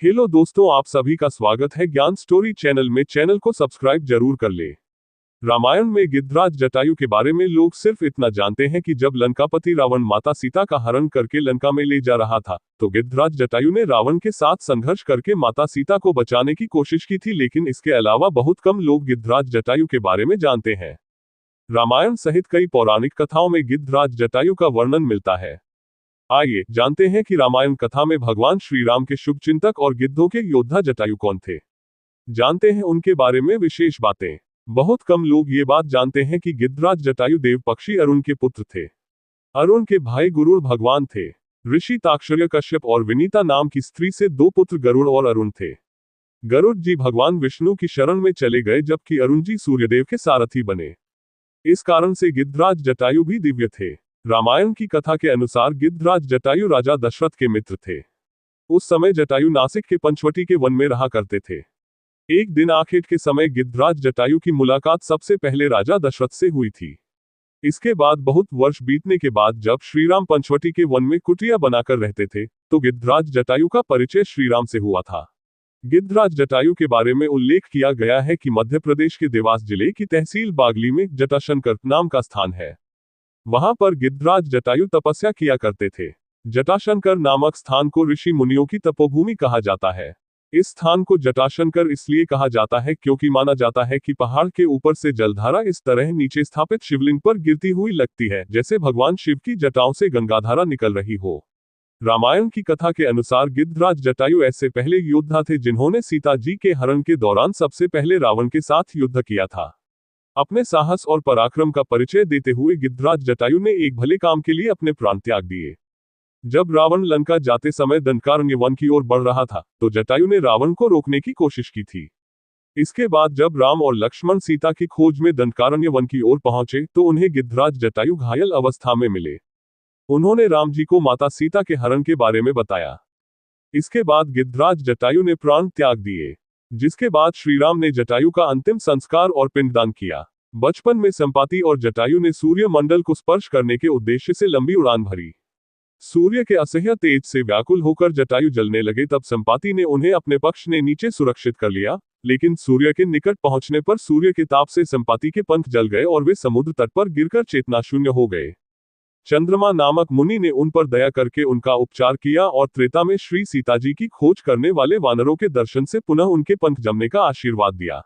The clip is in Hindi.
हेलो दोस्तों, आप सभी का स्वागत है ज्ञान स्टोरी चैनल में। चैनल को सब्सक्राइब जरूर कर ले। रामायण में गिद्धराज जटायु के बारे में लोग सिर्फ इतना जानते हैं कि जब लंकापति रावण माता सीता का हरण करके लंका में ले जा रहा था, तो गिद्धराज जटायु ने रावण के साथ संघर्ष करके माता सीता को बचाने की कोशिश की थी। लेकिन इसके अलावा बहुत कम लोग गिद्धराज जटायु के बारे में जानते हैं। रामायण सहित कई पौराणिक कथाओं में गिद्धराज जटायु का वर्णन मिलता है। आइए जानते हैं कि रामायण कथा में भगवान श्री राम के शुभचिंतक और गिद्धों के योद्धा जटायु कौन थे। जानते हैं उनके बारे में विशेष बातें। बहुत कम लोग ये बात जानते हैं कि गिद्धराज जटायु देव पक्षी अरुण के पुत्र थे। अरुण के भाई गुरुड़ भगवान थे। ऋषि ताक्षर्य कश्यप और विनीता नाम की स्त्री से दो पुत्र गरुड़ और अरुण थे। गरुड़ जी भगवान विष्णु की शरण में चले गए, जबकि अरुण जी सूर्यदेव के सारथी बने। इस कारण से गिद्धराज जटायु भी दिव्य थे। रामायण की कथा के अनुसार गिद्धराज जटायु राजा दशरथ के मित्र थे। उस समय जटायु नासिक के पंचवटी के वन में रहा करते थे। एक दिन आखेट के समय गिद्धराज जटायु की मुलाकात सबसे पहले राजा दशरथ से हुई थी। इसके बाद बहुत वर्ष बीतने के बाद जब श्रीराम पंचवटी के वन में कुटिया बनाकर रहते थे, तो गिद्धराज जटायु का परिचय श्रीराम से हुआ था। गिद्धराज जटायु के बारे में उल्लेख किया गया है कि मध्य प्रदेश के देवास जिले की तहसील बागली में जटाशंकर नाम का स्थान है। वहां पर गिद्धराज जटायु तपस्या किया करते थे। जटाशंकर नामक स्थान को ऋषि मुनियों की तपोभूमि कहा जाता है। इस स्थान को जटाशंकर इसलिए कहा जाता है क्योंकि माना जाता है कि पहाड़ के ऊपर से जलधारा इस तरह नीचे स्थापित शिवलिंग पर गिरती हुई लगती है, जैसे भगवान शिव की जटाओं से गंगाधारा निकल रही हो। रामायण की कथा के अनुसार गिद्धराज जटायु ऐसे पहले योद्धा थे जिन्होंने सीता जी के हरण के दौरान सबसे पहले रावण के साथ युद्ध किया था। अपने साहस और पराक्रम का परिचय देते हुए गिद्धराज जटायु ने एक भले काम के लिए अपने प्राण त्याग दिए। जब रावण लंका जाते समय दंडकारण्य वन की ओर बढ़ रहा था, तो जटायु ने रावण को रोकने की कोशिश की थी। इसके बाद जब राम और लक्ष्मण सीता की खोज में दंडकारण्य वन की ओर पहुंचे, तो उन्हें गिद्धराज जटायु घायल अवस्था में मिले। उन्होंने राम जी को माता सीता के हरण के बारे में बताया। इसके बाद गिद्धराज जटायु ने प्राण त्याग दिए, जिसके बाद श्रीराम ने जटायु का अंतिम संस्कार और पिंडदान किया। बचपन में संपाति और जटायु ने सूर्य मंडल को स्पर्श करने के उद्देश्य से लंबी उड़ान भरी। सूर्य के असह्य तेज से व्याकुल होकर जटायु जलने लगे, तब संपाति ने उन्हें अपने पक्ष ने नीचे सुरक्षित कर लिया। लेकिन सूर्य के निकट पहुंचने पर सूर्य के ताप से संपाति के पंख जल गए और वे समुद्र तट पर गिरकर चेतनाशून्य हो गए। चंद्रमा नामक मुनि ने उन पर दया करके उनका उपचार किया और त्रेता में श्री सीता जी की खोज करने वाले वानरों के दर्शन से पुनः उनके पंख जमने का आशीर्वाद दिया।